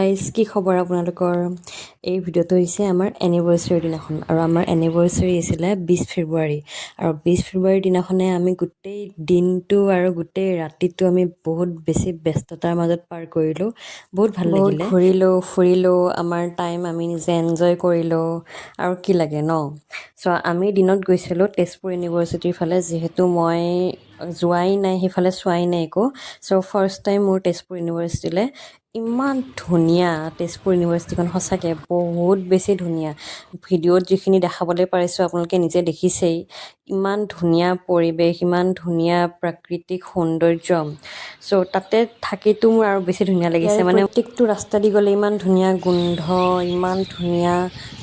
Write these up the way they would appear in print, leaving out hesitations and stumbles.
Guys, কি খবৰ আপোনালোকৰ? এই ভিডিঅ'টো হৈছে আমাৰ এনিভাৰ্চাৰীৰ দিনাখন আৰু আমাৰ এনিভাৰ্চাৰী আছিলে 20 ফেব্ৰুৱাৰী আৰু 20 ফেব্ৰুৱাৰীৰ দিনাখনে আমি গোটেই দিনটো আৰু গোটেই ৰাতিটো আমি বহুত বেছি ব্যস্ততাৰ মাজত পাৰ কৰিলোঁ। বহুত ভাল লাগিলে, ঘূৰিলোঁ ফুৰিলোঁ, আমাৰ টাইম আমি নিজে এনজয় কৰিলোঁ আৰু কি লাগে ন। চ' আমি দিনত গৈছিলোঁ তেজপুৰ ইউনিভাৰ্চিটিৰ ফালে, যিহেতু মই যোৱাই নাই সেইফালে, চোৱাই নাই একো। চ' ফাৰ্ষ্ট টাইম মোৰ তেজপুৰ ইউনিভাৰ্চিটিলৈ। ইমান ধুনীয়া তেজপুৰ ইউনিভাৰ্চিটিখন, সঁচাকৈ বহুত বেছি ধুনীয়া। ভিডিঅ'ত যিখিনি দেখাবলৈ পাৰিছোঁ আপোনালোকে নিজে দেখিছেই। ইমান ধুনীয়া পৰিৱেশ, ইমান ধুনীয়া প্ৰাকৃতিক সৌন্দৰ্য। চ' তাতে থাকিতো মোৰ আৰু বেছি ধুনীয়া লাগিছে। মানে প্ৰত্যেকটো ৰাস্তা দি গ'লে ইমান ধুনীয়া গোন্ধ, ইমান ধুনীয়া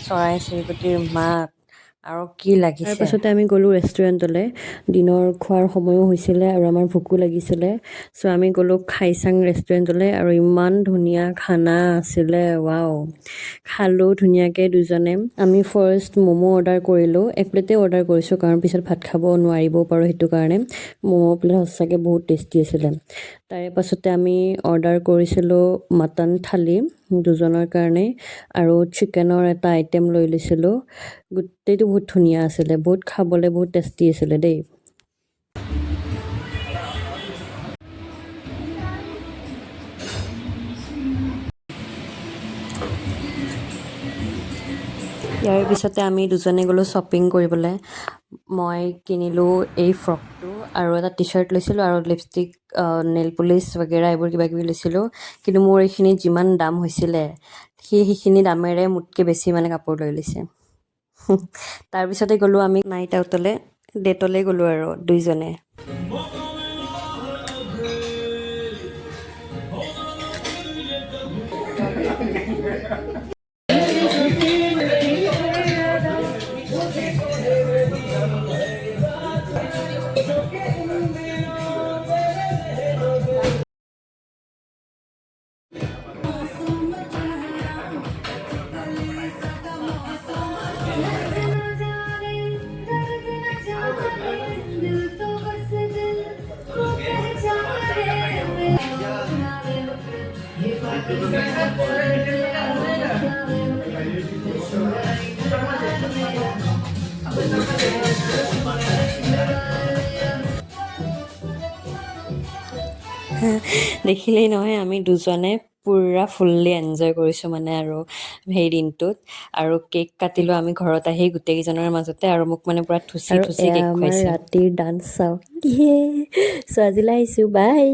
চৰাই চিৰিকটিৰ মাত আৰু কি লাগিছে। তাৰপাছতে আমি গ'লোঁ ৰেষ্টুৰেণ্টলৈ। দিনৰ খোৱাৰ সময়ো হৈছিলে আৰু আমাৰ ভোকো লাগিছিলে। চ' আমি গ'লোঁ খাইচাং ৰেষ্টুৰেণ্টলৈ আৰু ইমান ধুনীয়া খানা আছিলে, ৱাও। খালোঁ ধুনীয়াকৈ দুজনে। আমি ফাৰ্ষ্ট ম'ম' অৰ্ডাৰ কৰিলোঁ, এক প্লেটেই অৰ্ডাৰ কৰিছোঁ কাৰণ পিছত ভাত খাব নোৱাৰিবও পাৰোঁ, সেইটো কাৰণে। ম'ম' প্লেট সঁচাকৈ বহুত টেষ্টি আছিলে। তাৰে পাছতে আমি অৰ্ডাৰ কৰিছিলোঁ মাটন থালি দুজনৰ কাৰণে আৰু চিকেনৰ এটা আইটেম লৈ লৈছিলোঁ। গোটেইটো বহুত ধুনীয়া আছিলে, বহুত খাবলৈ বহুত টেষ্টি আছিলে দেই। ইয়াৰ পিছতে আমি দুজনে গ'লোঁ শ্বপিং কৰিবলৈ। মই কিনিলোঁ এই ফ্ৰকটো আৰু এটা টি চাৰ্ট লৈছিলোঁ আৰু লিপষ্টিক, নেইল পলিচ বাগেৰা এইবোৰ কিবাকিবি লৈছিলোঁ। কিন্তু মোৰ এইখিনি যিমান দাম হৈছিলে, সেইখিনি দামেৰে মোতকৈ বেছি মানে কাপোৰ লৈ লৈছে। তাৰপিছতে গ'লোঁ আমি নাইট আউটলৈ, ডেটলৈ গ'লোঁ আৰু দুইজনে। দেখিলেই নহয়, আমি দুজনে পুৰা ফুল্লি এনজয় কৰিছোঁ মানে আৰু সেই দিনটোত। আৰু কেক কাটিলোঁ আমি ঘৰত আহি গোটেইকেইজনৰ মাজতে, আৰু মোক মানে পুৰা থুচি থুচি কেক খুৱাইছে। ৰাতিৰ ডান্স চাওঁ। চ' আজিলৈ আহিছোঁ, বাই।